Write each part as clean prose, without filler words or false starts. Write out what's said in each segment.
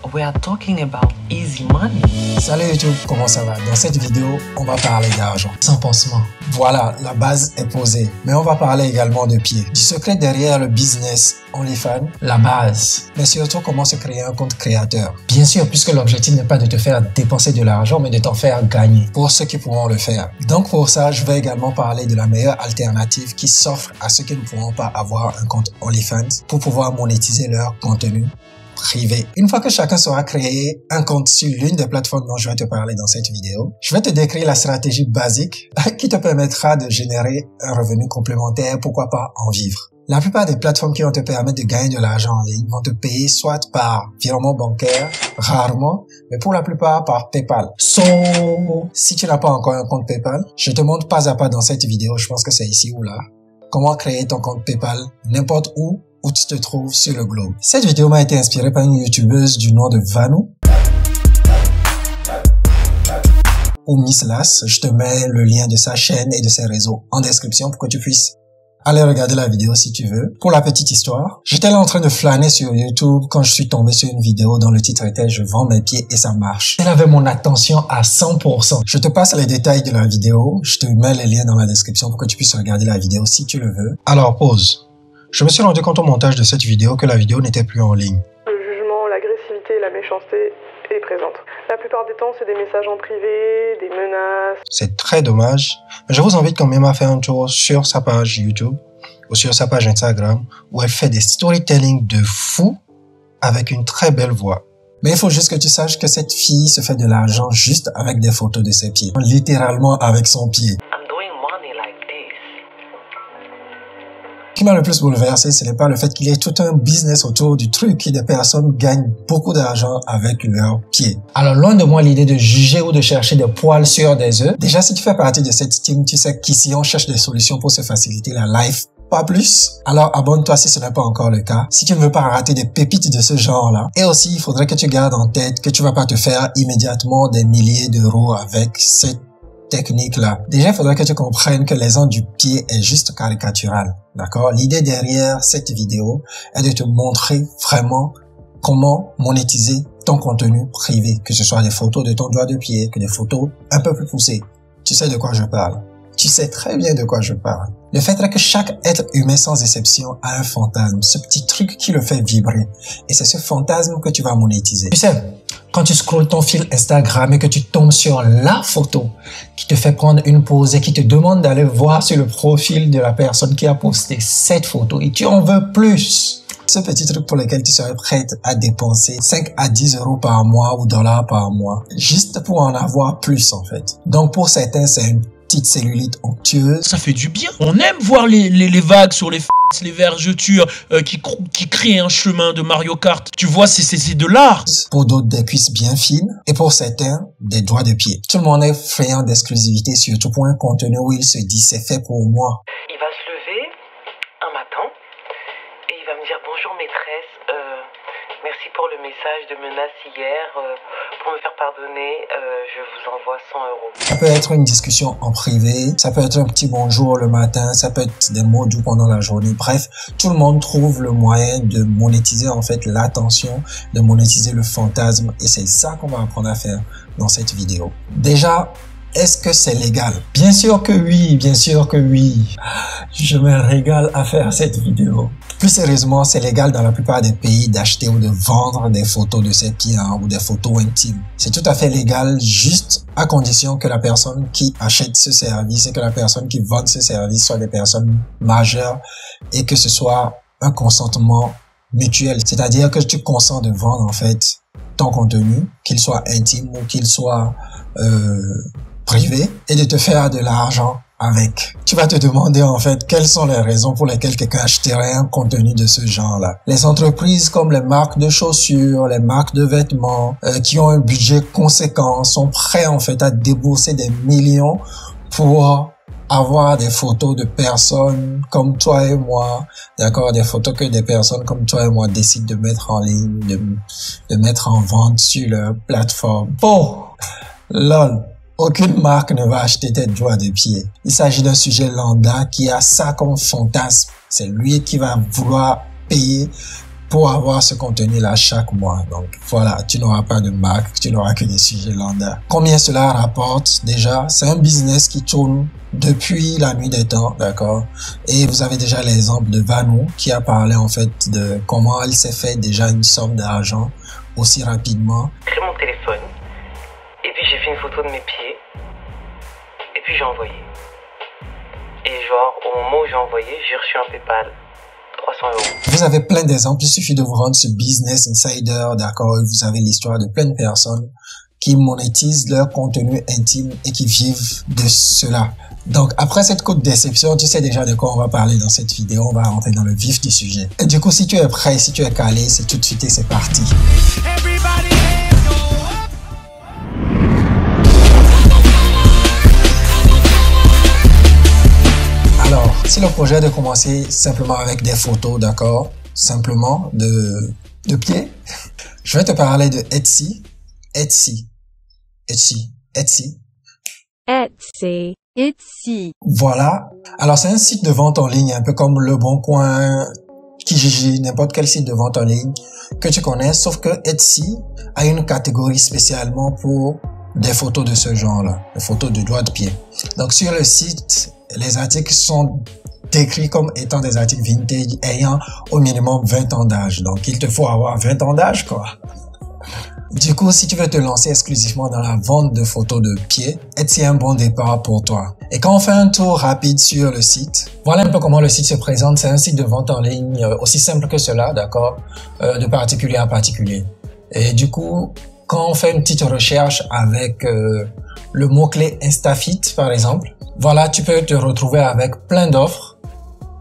We are talking about easy money. Salut YouTube, comment ça va? Dans cette vidéo, on va parler d'argent. Sans pansement. Voilà, la base est posée. Mais on va parler également de pieds. Du secret derrière le business OnlyFans, la base. Mais surtout, comment se créer un compte créateur. Bien sûr, puisque l'objectif n'est pas de te faire dépenser de l'argent, mais de t'en faire gagner. Pour ceux qui pourront le faire. Donc pour ça, je vais également parler de la meilleure alternative qui s'offre à ceux qui ne pourront pas avoir un compte OnlyFans pour pouvoir monétiser leur contenu privé. Une fois que chacun saura créer un compte sur l'une des plateformes dont je vais te parler dans cette vidéo, je vais te décrire la stratégie basique qui te permettra de générer un revenu complémentaire, pourquoi pas en vivre. La plupart des plateformes qui vont te permettre de gagner de l'argent en ligne vont te payer soit par virement bancaire, rarement, mais pour la plupart par PayPal. Si tu n'as pas encore un compte PayPal, je te montre pas à pas dans cette vidéo, je pense que c'est ici ou là, comment créer ton compte PayPal n'importe où tu te trouves sur le globe. Cette vidéo m'a été inspirée par une youtubeuse du nom de Vanu ou Miss Lass. Je te mets le lien de sa chaîne et de ses réseaux en description pour que tu puisses aller regarder la vidéo si tu veux. Pour la petite histoire, j'étais là en train de flâner sur YouTube quand je suis tombé sur une vidéo dont le titre était « Je vends mes pieds et ça marche ». Elle avait mon attention à 100%. Je te passe les détails de la vidéo. Je te mets les liens dans la description pour que tu puisses regarder la vidéo si tu le veux. Alors pause. Je me suis rendu compte au montage de cette vidéo que la vidéo n'était plus en ligne. Le jugement, l'agressivité et la méchanceté est présente. La plupart du temps, c'est des messages en privé, des menaces. C'est très dommage. Je vous invite quand même à faire un tour sur sa page YouTube ou sur sa page Instagram où elle fait des storytelling de fou avec une très belle voix. Mais il faut juste que tu saches que cette fille se fait de l'argent juste avec des photos de ses pieds. Littéralement avec son pied. Ce qui m'a le plus bouleversé, ce n'est pas le fait qu'il y ait tout un business autour du truc et des personnes gagnent beaucoup d'argent avec leurs pieds. Alors loin de moi l'idée de juger ou de chercher des poils sur des œufs. Déjà, si tu fais partie de cette team, tu sais qu'ici on cherche des solutions pour se faciliter la life. Pas plus. Alors abonne-toi si ce n'est pas encore le cas. Si tu ne veux pas rater des pépites de ce genre-là. Et aussi, il faudrait que tu gardes en tête que tu vas pas te faire immédiatement des milliers d'euros avec cette technique-là. Déjà, il faudrait que tu comprennes que les ans du pied est juste caricatural. D'accord? L'idée derrière cette vidéo est de te montrer vraiment comment monétiser ton contenu privé, que ce soit des photos de ton doigt de pied, que des photos un peu plus poussées. Tu sais de quoi je parle. Tu sais très bien de quoi je parle. Le fait est que chaque être humain sans exception a un fantasme, ce petit truc qui le fait vibrer. Et c'est ce fantasme que tu vas monétiser. Tu sais, quand tu scrolles ton fil Instagram et que tu tombes sur la photo qui te fait prendre une pause et qui te demande d'aller voir sur le profil de la personne qui a posté cette photo et tu en veux plus. Ce petit truc pour lequel tu serais prête à dépenser 5 à 10 euros par mois ou dollars par mois, juste pour en avoir plus en fait. Donc pour certains, c'est une petite cellulite onctueuse. Ça fait du bien. On aime voir les vagues sur les les vergetures qui créent un chemin de Mario Kart. Tu vois, c'est de l'art. Pour d'autres, des cuisses bien fines. Et pour certains, des doigts de pied. Tout le monde est friand d'exclusivité, surtout pour un contenu où il se dit c'est fait pour moi. Il va se lever un matin et il va me dire bonjour maîtresse, merci pour le message de menace hier. Pour me faire pardonner, je vous envoie 100 euros. Ça peut être une discussion en privé, ça peut être un petit bonjour le matin, ça peut être des mots doux pendant la journée. Bref, tout le monde trouve le moyen de monétiser en fait l'attention, de monétiser le fantasme. Et c'est ça qu'on va apprendre à faire dans cette vidéo. Déjà, est-ce que c'est légal? Bien sûr que oui, bien sûr que oui. Je me régale à faire cette vidéo. Plus sérieusement, c'est légal dans la plupart des pays d'acheter ou de vendre des photos de ses pieds ou des photos intimes. C'est tout à fait légal, juste à condition que la personne qui achète ce service et que la personne qui vend ce service soit des personnes majeures et que ce soit un consentement mutuel. C'est-à-dire que tu consens de vendre en fait ton contenu, qu'il soit intime ou qu'il soit privé, et de te faire de l'argent avec. Tu vas te demander en fait quelles sont les raisons pour lesquelles quelqu'un achèterait un contenu de ce genre-là. Les entreprises comme les marques de chaussures, les marques de vêtements qui ont un budget conséquent sont prêts en fait à débourser des millions pour avoir des photos de personnes comme toi et moi, d'accord, des photos que des personnes comme toi et moi décident de mettre en ligne, de mettre en vente sur leur plateforme. Oh, lol. Aucune marque ne va acheter tes doigts de pied. Il s'agit d'un sujet lambda qui a ça comme fantasme. C'est lui qui va vouloir payer pour avoir ce contenu-là chaque mois. Donc voilà, tu n'auras pas de marque, tu n'auras que des sujets lambda. Combien cela rapporte déjà? C'est un business qui tourne depuis la nuit des temps, d'accord? Et vous avez déjà l'exemple de Vanou qui a parlé en fait de comment il s'est fait déjà une somme d'argent aussi rapidement. J'ai pris mon téléphone et puis j'ai fait une photo de mes pieds et puis j'ai envoyé. Et genre au moment où j'ai envoyé, j'ai reçu un PayPal. 300 €. Vous avez plein d'exemples, il suffit de vous rendre sur Business Insider, d'accord? Vous avez l'histoire de plein de personnes qui monétisent leur contenu intime et qui vivent de cela. Donc, après cette courte déception, tu sais déjà de quoi on va parler dans cette vidéo. On va rentrer dans le vif du sujet. Et du coup, si tu es prêt, si tu es calé, c'est tout de suite et c'est parti. Alors, si le projet est de commencer simplement avec des photos, d'accord? Simplement de pied, je vais te parler de Etsy. Voilà. Alors, c'est un site de vente en ligne, un peu comme Le Bon Coin, Kijiji, n'importe quel site de vente en ligne que tu connais, sauf que Etsy a une catégorie spécialement pour des photos de ce genre-là, des photos de doigts de pied. Donc, sur le site, les articles sont décrits comme étant des articles vintage ayant au minimum 20 ans d'âge. Donc, il te faut avoir 20 ans d'âge, quoi. Du coup, si tu veux te lancer exclusivement dans la vente de photos de pieds, Etsy est un bon départ pour toi. Et quand on fait un tour rapide sur le site, voilà un peu comment le site se présente. C'est un site de vente en ligne aussi simple que cela, d'accord, de particulier à particulier. Et du coup, quand on fait une petite recherche avec le mot-clé InstaFit, par exemple, voilà, tu peux te retrouver avec plein d'offres.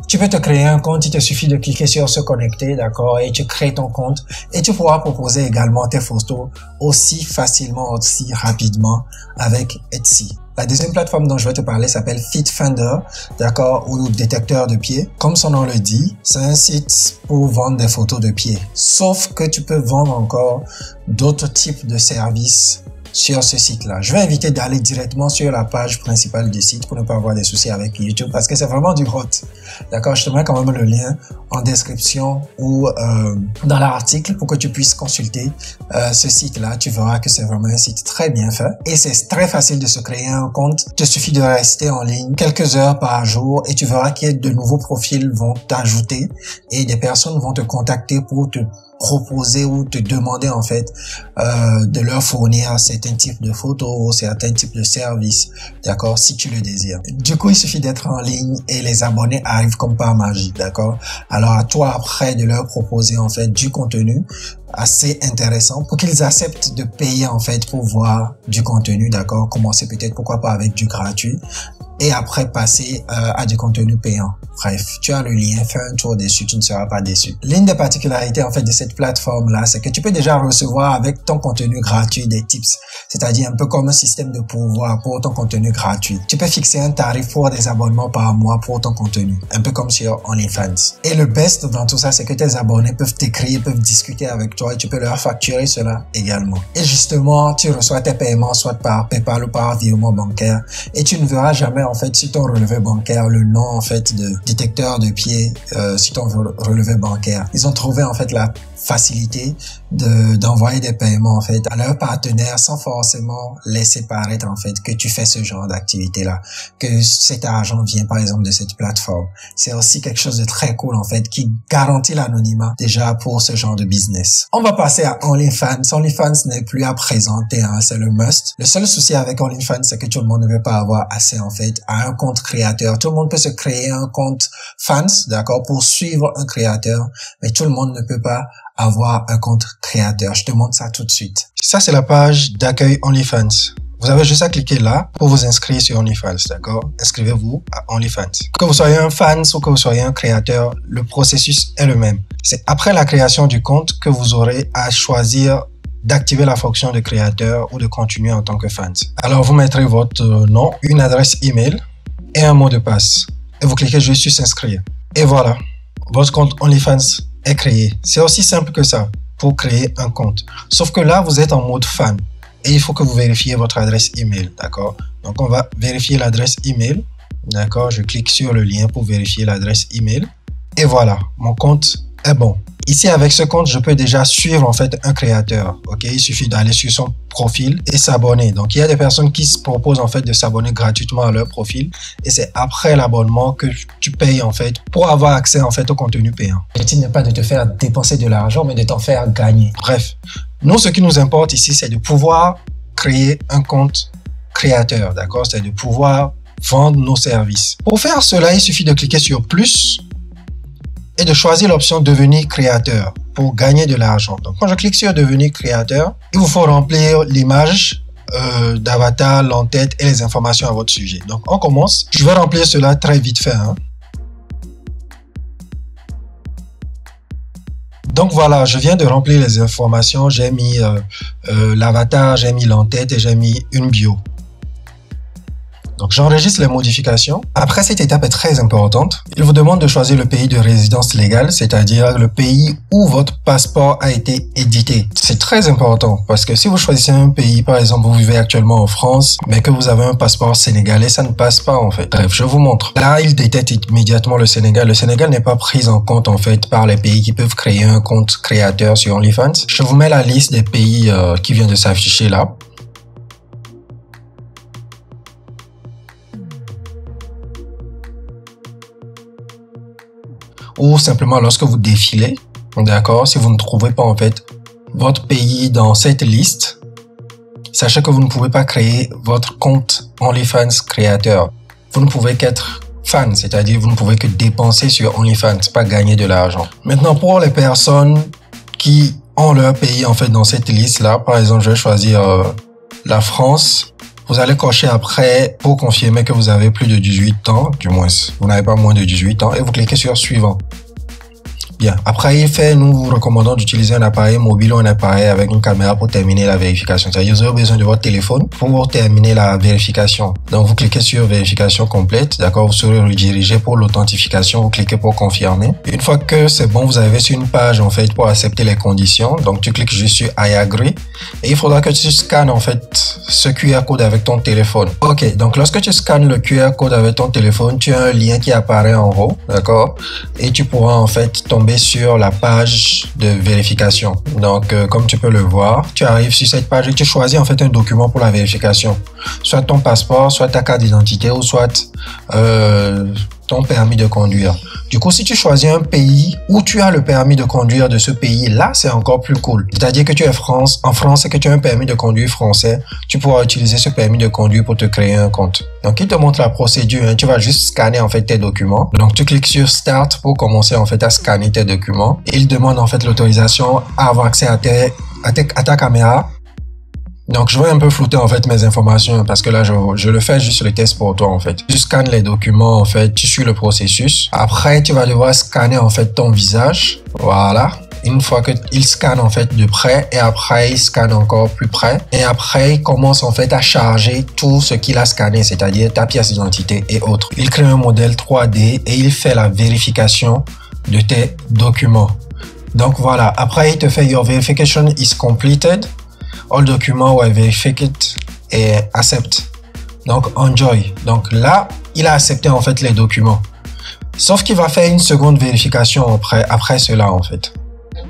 Tu peux te créer un compte, il te suffit de cliquer sur se connecter, d'accord, et tu crées ton compte et tu pourras proposer également tes photos aussi facilement, aussi rapidement avec Etsy. La deuxième plateforme dont je vais te parler s'appelle FitFinder, d'accord, ou détecteur de pieds. Comme son nom le dit, c'est un site pour vendre des photos de pieds. Sauf que tu peux vendre encore d'autres types de services sur ce site-là. Je vais éviter d'aller directement sur la page principale du site pour ne pas avoir des soucis avec YouTube parce que c'est vraiment du hot. D'accord, je te mets quand même le lien en description ou dans l'article pour que tu puisses consulter ce site-là. Tu verras que c'est vraiment un site très bien fait et c'est très facile de se créer un compte. Il te suffit de rester en ligne quelques heures par jour et tu verras qu'il y a de nouveaux profils vont t'ajouter et des personnes vont te contacter pour te proposer ou te demander en fait de leur fournir certains types de photos, certains types de services, d'accord, si tu le désires. Du coup, il suffit d'être en ligne et les abonnés arrivent comme par magie, d'accord. Alors à toi après de leur proposer en fait du contenu assez intéressant pour qu'ils acceptent de payer en fait pour voir du contenu, d'accord. Commencer peut-être pourquoi pas avec du gratuit et après passer à du contenu payant. Bref, tu as le lien, fais un tour dessus, tu ne seras pas déçu. L'une des particularités en fait de cette plateforme-là, c'est que tu peux déjà recevoir avec ton contenu gratuit des tips, c'est-à-dire un peu comme un système de pourvoi pour ton contenu gratuit. Tu peux fixer un tarif pour des abonnements par mois pour ton contenu, un peu comme sur OnlyFans. Et le best dans tout ça, c'est que tes abonnés peuvent t'écrire, peuvent discuter avec toi et tu peux leur facturer cela également. Et justement, tu reçois tes paiements soit par PayPal ou par virement bancaire et tu ne verras jamais en fait sur ton relevé bancaire le nom en fait de détecteur de pieds sur ton relevé bancaire. Ils ont trouvé en fait la facilité d'envoyer des paiements en fait à leurs partenaires sans forcément laisser paraître en fait que tu fais ce genre d'activité là, que cet argent vient par exemple de cette plateforme. C'est aussi quelque chose de très cool en fait qui garantit l'anonymat déjà pour ce genre de business. On va passer à OnlyFans. OnlyFans n'est plus à présenter, hein, c'est le must. Le seul souci avec OnlyFans, c'est que tout le monde ne veut pas avoir accès en fait à un compte créateur. Tout le monde peut se créer un compte fans, d'accord, pour suivre un créateur, mais tout le monde ne peut pas avoir un compte créateur. Je te montre ça tout de suite. Ça, c'est la page d'accueil OnlyFans. Vous avez juste à cliquer là pour vous inscrire sur OnlyFans, d'accord? Inscrivez-vous à OnlyFans. Que vous soyez un fan ou que vous soyez un créateur, le processus est le même. C'est après la création du compte que vous aurez à choisir d'activer la fonction de créateur ou de continuer en tant que fan. Alors, vous mettrez votre nom, une adresse email et un mot de passe. Et vous cliquez juste sur s'inscrire. Et voilà, votre compte OnlyFans est créé. C'est aussi simple que ça pour créer un compte. Sauf que là, vous êtes en mode fan et il faut que vous vérifiez votre adresse email, d'accord? Donc, on va vérifier l'adresse email, d'accord? Je clique sur le lien pour vérifier l'adresse email et voilà, mon compte est bon. Ici, avec ce compte, je peux déjà suivre en fait un créateur. Ok, il suffit d'aller sur son profil et s'abonner. Donc, il y a des personnes qui se proposent en fait de s'abonner gratuitement à leur profil et c'est après l'abonnement que tu payes en fait pour avoir accès en fait au contenu payant. L'objectif n'est pas de te faire dépenser de l'argent, mais de t'en faire gagner. Bref, nous, ce qui nous importe ici, c'est de pouvoir créer un compte créateur, d'accord? C'est de pouvoir vendre nos services. Pour faire cela, il suffit de cliquer sur plus et de choisir l'option devenir créateur pour gagner de l'argent. Donc, quand je clique sur devenir créateur, il vous faut remplir l'image d'avatar, l'entête et les informations à votre sujet. Donc, on commence. Je vais remplir cela très vite fait. Donc voilà, je viens de remplir les informations. J'ai mis l'avatar, j'ai mis l'entête et j'ai mis une bio. Donc, j'enregistre les modifications. Après, cette étape est très importante. Il vous demande de choisir le pays de résidence légale, c'est-à-dire le pays où votre passeport a été édité. C'est très important parce que si vous choisissez un pays, par exemple, vous vivez actuellement en France, mais que vous avez un passeport sénégalais, ça ne passe pas en fait. Bref, je vous montre. Là, il détecte immédiatement le Sénégal. Le Sénégal n'est pas pris en compte en fait par les pays qui peuvent créer un compte créateur sur OnlyFans. Je vous mets la liste des pays qui vient de s'afficher là. Ou simplement lorsque vous défilez, d'accord, si vous ne trouvez pas en fait votre pays dans cette liste, sachez que vous ne pouvez pas créer votre compte OnlyFans créateur. Vous ne pouvez qu'être fan, c'est-à-dire vous ne pouvez que dépenser sur OnlyFans, pas gagner de l'argent. Maintenant, pour les personnes qui ont leur pays en fait dans cette liste-là, par exemple, je vais choisir la France. Vous allez cocher après pour confirmer que vous avez plus de 18 ans, du moins, vous n'avez pas moins de 18 ans et vous cliquez sur suivant. Bien. Après, nous vous recommandons d'utiliser un appareil mobile ou un appareil avec une caméra pour terminer la vérification. C'est-à-dire, vous aurez besoin de votre téléphone pour terminer la vérification. Donc, vous cliquez sur vérification complète. D'accord? Vous serez redirigé pour l'authentification. Vous cliquez pour confirmer. Une fois que c'est bon, vous arrivez sur une page, en fait, pour accepter les conditions. Donc, tu cliques juste sur I agree. Et il faudra que tu scannes, en fait, ce QR code avec ton téléphone. Ok. Donc, lorsque tu scannes le QR code avec ton téléphone, tu as un lien qui apparaît en haut. D'accord? Et tu pourras, en fait, tomber sur la page de vérification. Donc, comme tu peux le voir, tu arrives sur cette page et tu choisis en fait un document pour la vérification. Soit ton passeport, soit ta carte d'identité ou soit ton permis de conduire. Du coup, si tu choisis un pays où tu as le permis de conduire de ce pays, là, c'est encore plus cool. C'est-à-dire que tu es en France et que tu as un permis de conduire français, tu pourras utiliser ce permis de conduire pour te créer un compte. Donc, il te montre la procédure. Tu vas juste scanner en fait tes documents. Donc, tu cliques sur Start pour commencer en fait à scanner tes documents. Et il demande en fait l'autorisation à avoir accès à ta caméra. Donc, je vais un peu flouter en fait mes informations parce que là, je le fais juste le test pour toi en fait. Tu scannes les documents en fait, tu suis le processus. Après, tu vas devoir scanner en fait ton visage. Voilà. Une fois qu'il scanne en fait de près et après il scanne encore plus près et après il commence en fait à charger tout ce qu'il a scanné, c'est-à-dire ta pièce d'identité et autres. Il crée un modèle 3D et il fait la vérification de tes documents. Donc voilà, après il te fait your verification is completed. All documents were verified et accept. Donc enjoy. Donc là, il a accepté en fait les documents. Sauf qu'il va faire une seconde vérification après cela en fait.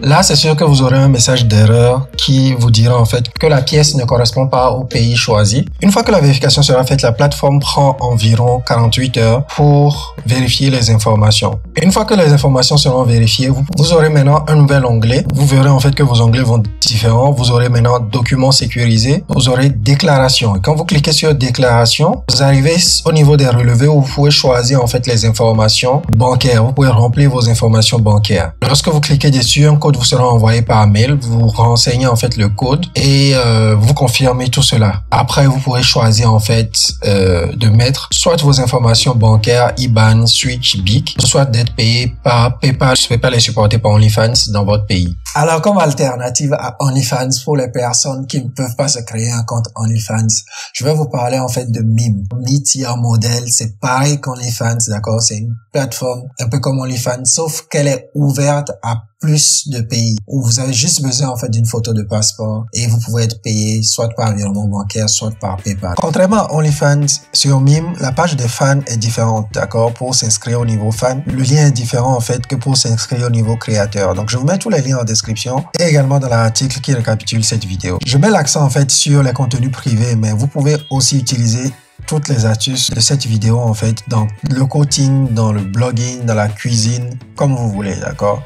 Là, c'est sûr que vous aurez un message d'erreur qui vous dira en fait que la pièce ne correspond pas au pays choisi. Une fois que la vérification sera faite, la plateforme prend environ 48 heures pour vérifier les informations. Une fois que les informations seront vérifiées, vous aurez maintenant un nouvel onglet. Vous verrez en fait que vos onglets vont être différents. Vous aurez maintenant documents sécurisés. Vous aurez déclaration. Et quand vous cliquez sur déclaration, vous arrivez au niveau des relevés où vous pouvez choisir en fait les informations bancaires. Vous pouvez remplir vos informations bancaires. Lorsque vous cliquez dessus, un code vous sera envoyé par mail, vous renseignez en fait le code et vous confirmez tout cela. Après, vous pourrez choisir en fait de mettre soit vos informations bancaires, IBAN, Switch, BIC, soit d'être payé par PayPal. PayPal est supporté par OnlyFans dans votre pays. Alors, comme alternative à OnlyFans pour les personnes qui ne peuvent pas se créer un compte OnlyFans, je vais vous parler en fait de Mime. Meet Your Model, c'est pareil qu'OnlyFans, d'accord? C'est une plateforme un peu comme OnlyFans, sauf qu'elle est ouverte à plus de pays où vous avez juste besoin en fait d'une photo de passeport et vous pouvez être payé soit par virement bancaire, soit par PayPal. Contrairement à OnlyFans, sur Mime, la page des fans est différente, d'accord? Pour s'inscrire au niveau fan, le lien est différent en fait que pour s'inscrire au niveau créateur. Donc je vous mets tous les liens en description et également dans l'article qui récapitule cette vidéo. Je mets l'accent en fait sur les contenus privés, mais vous pouvez aussi utiliser toutes les astuces de cette vidéo en fait dans le coaching, dans le blogging, dans la cuisine, comme vous voulez, d'accord?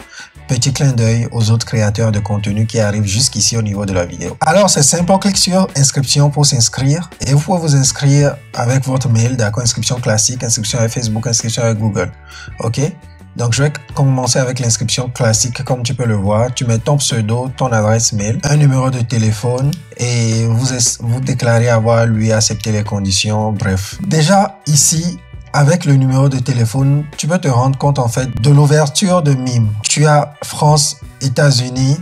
Petit clin d'œil aux autres créateurs de contenu qui arrivent jusqu'ici au niveau de la vidéo. Alors c'est simple, on clique sur inscription pour s'inscrire et vous pouvez vous inscrire avec votre mail, d'accord? Inscription classique, inscription avec Facebook, inscription avec Google, ok? Donc je vais commencer avec l'inscription classique. Comme tu peux le voir, tu mets ton pseudo, ton adresse mail, un numéro de téléphone et vous déclarez avoir lui accepté les conditions, bref. Déjà ici, avec le numéro de téléphone, tu peux te rendre compte en fait de l'ouverture de Mime. Tu as France, États-Unis,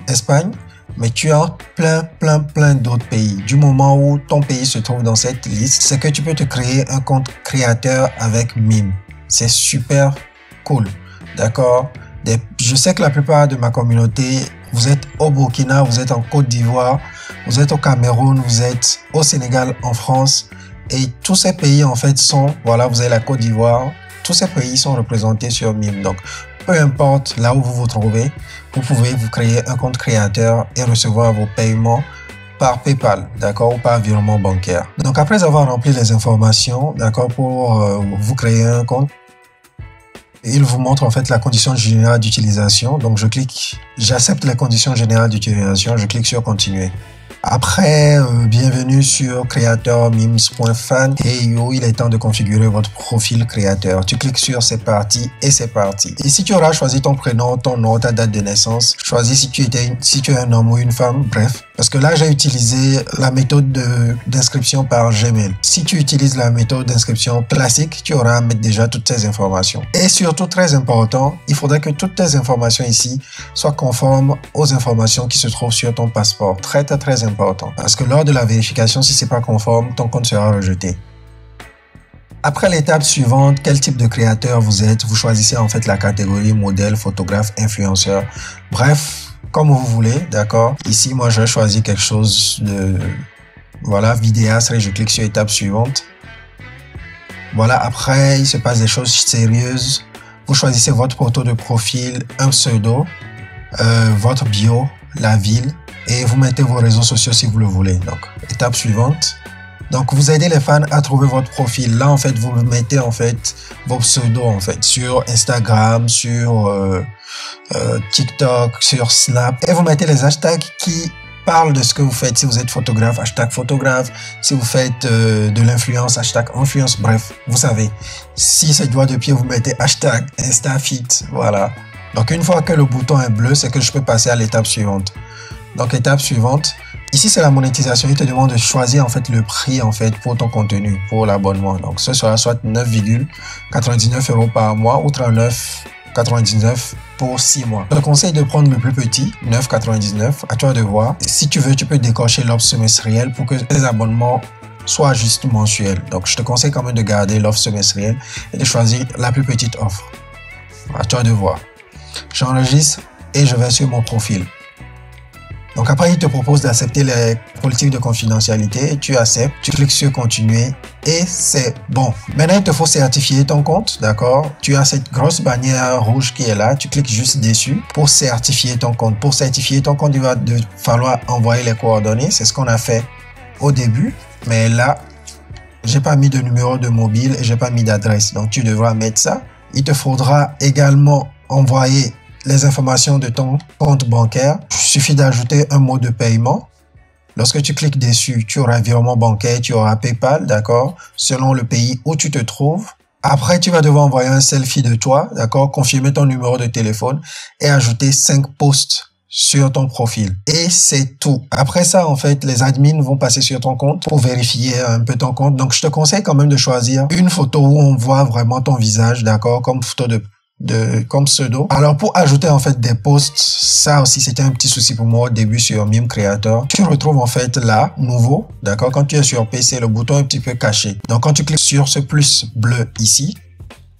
Espagne, mais tu as plein d'autres pays. Du moment où ton pays se trouve dans cette liste, c'est que tu peux te créer un compte créateur avec Mime. C'est super cool, d'accord? Je sais que la plupart de ma communauté, vous êtes au Burkina, vous êtes en Côte d'Ivoire, vous êtes au Cameroun, vous êtes au Sénégal, en France. Et tous ces pays en fait sont, voilà, vous avez la Côte d'Ivoire, tous ces pays sont représentés sur Mime. Donc, peu importe là où vous vous trouvez, vous pouvez vous créer un compte créateur et recevoir vos paiements par PayPal, d'accord, ou par virement bancaire. Donc, après avoir rempli les informations, d'accord, pour vous créer un compte, il vous montre en fait la condition générale d'utilisation. Donc, j'accepte les conditions générales d'utilisation, je clique sur continuer. Après, bienvenue sur creatormemes.fan et il est temps de configurer votre profil créateur. Tu cliques sur c'est parti et c'est parti. Ici, tu auras choisi ton prénom, ton nom, ta date de naissance. Choisis si tu es un homme ou une femme, bref. Parce que là, j'ai utilisé la méthode d'inscription par Gmail. Si tu utilises la méthode d'inscription classique, tu auras à mettre déjà toutes ces informations. Et surtout, très important, il faudrait que toutes tes informations ici soient conformes aux informations qui se trouvent sur ton passeport. Très important. Parce que lors de la vérification, si c'est pas conforme, ton compte sera rejeté. Après l'étape suivante, quel type de créateur vous êtes? Vous choisissez en fait la catégorie modèle, photographe, influenceur. Bref, comme vous voulez, d'accord? Ici, moi, je choisis quelque chose de, voilà, vidéaste et je clique sur étape suivante. Voilà, après, il se passe des choses sérieuses. Vous choisissez votre photo de profil, un pseudo, votre bio, la ville et vous mettez vos réseaux sociaux si vous le voulez. Donc, étape suivante. Donc, vous aidez les fans à trouver votre profil. Là, en fait, vous mettez en fait vos pseudos en fait sur Instagram, sur TikTok, sur Snap et vous mettez les hashtags qui parlent de ce que vous faites. Si vous êtes photographe, hashtag photographe. Si vous faites de l'influence, hashtag influence. Bref, vous savez. Si c'est doigt de pied, vous mettez hashtag InstaFit. Voilà. Donc, une fois que le bouton est bleu, c'est que je peux passer à l'étape suivante. Donc, étape suivante. Ici, c'est la monétisation. Il te demande de choisir en fait le prix en fait pour ton contenu, pour l'abonnement. Donc, ce sera soit 9,99 € par mois ou 39,99 pour 6 mois. Je te conseille de prendre le plus petit, 9,99. À toi de voir. Si tu veux, tu peux décocher l'offre semestrielle pour que tes abonnements soient juste mensuels. Donc, je te conseille quand même de garder l'offre semestrielle et de choisir la plus petite offre. À toi de voir. J'enregistre et je vais sur mon profil. Donc après, il te propose d'accepter les politiques de confidentialité. Tu acceptes, tu cliques sur continuer et c'est bon. Maintenant, il te faut certifier ton compte, d'accord? Tu as cette grosse bannière rouge qui est là. Tu cliques juste dessus pour certifier ton compte. Pour certifier ton compte, il va falloir envoyer les coordonnées. C'est ce qu'on a fait au début. Mais là, j'ai pas mis de numéro de mobile et j'ai pas mis d'adresse. Donc, tu devras mettre ça. Il te faudra également envoyer les informations de ton compte bancaire. Il suffit d'ajouter un mot de paiement. Lorsque tu cliques dessus, tu auras virement bancaire, tu auras PayPal, d'accord, selon le pays où tu te trouves. Après, tu vas devoir envoyer un selfie de toi, d'accord, confirmer ton numéro de téléphone et ajouter 5 posts sur ton profil. Et c'est tout. Après ça, en fait, les admins vont passer sur ton compte pour vérifier un peu ton compte. Donc, je te conseille quand même de choisir une photo où on voit vraiment ton visage, d'accord, comme photo de comme pseudo. Alors pour ajouter en fait des posts, ça aussi c'était un petit souci pour moi au début sur Meme Creator. Tu retrouves en fait là, nouveau, d'accord? Quand tu es sur PC, le bouton est un petit peu caché. Donc quand tu cliques sur ce plus bleu ici,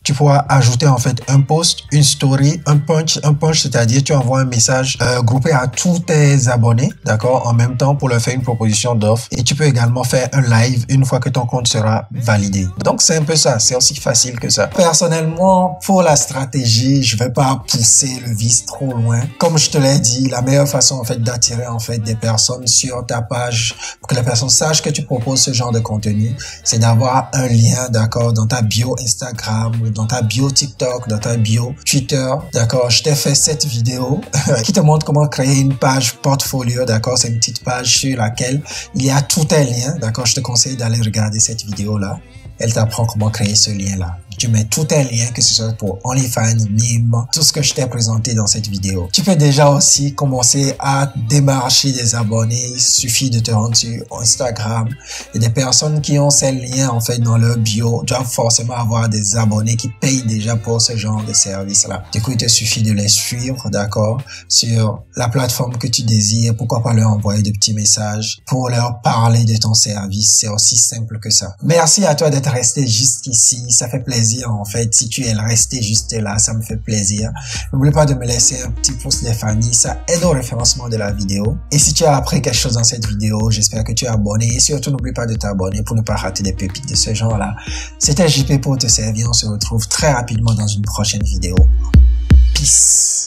tu pourras ajouter en fait un post, une story, un punch, c'est-à-dire tu envoies un message groupé à tous tes abonnés, d'accord, en même temps pour leur faire une proposition d'offre. Et tu peux également faire un live une fois que ton compte sera validé. Donc c'est un peu ça, c'est aussi facile que ça. Personnellement, pour la stratégie, je vais pas pousser le vice trop loin. Comme je te l'ai dit, la meilleure façon en fait d'attirer en fait des personnes sur ta page pour que les personnes sachent que tu proposes ce genre de contenu, c'est d'avoir un lien, d'accord, dans ta bio Instagram, dans ta bio TikTok, dans ta bio Twitter, d'accord. Je t'ai fait cette vidéo qui te montre comment créer une page portfolio, d'accord. C'est une petite page sur laquelle il y a tout un lien, d'accord. Je te conseille d'aller regarder cette vidéo-là. Elle t'apprend comment créer ce lien-là. Tu mets tout un lien, que ce soit pour OnlyFans, Mime, tout ce que je t'ai présenté dans cette vidéo. Tu peux déjà aussi commencer à démarcher des abonnés. Il suffit de te rendre sur Instagram. Et des personnes qui ont ces liens en fait dans leur bio doivent forcément avoir des abonnés qui payent déjà pour ce genre de service-là. Du coup, il te suffit de les suivre, d'accord, sur la plateforme que tu désires. Pourquoi pas leur envoyer de petits messages pour leur parler de ton service. C'est aussi simple que ça. Merci à toi d'être resté jusqu'ici. Ça fait plaisir en fait. Si tu es resté juste là, ça me fait plaisir. N'oublie pas de me laisser un petit pouce de famille. Ça aide au référencement de la vidéo. Et si tu as appris quelque chose dans cette vidéo, j'espère que tu es abonné. Et surtout, n'oublie pas de t'abonner pour ne pas rater des pépites de ce genre-là. C'était JP pour te servir. On se retrouve très rapidement dans une prochaine vidéo. Peace.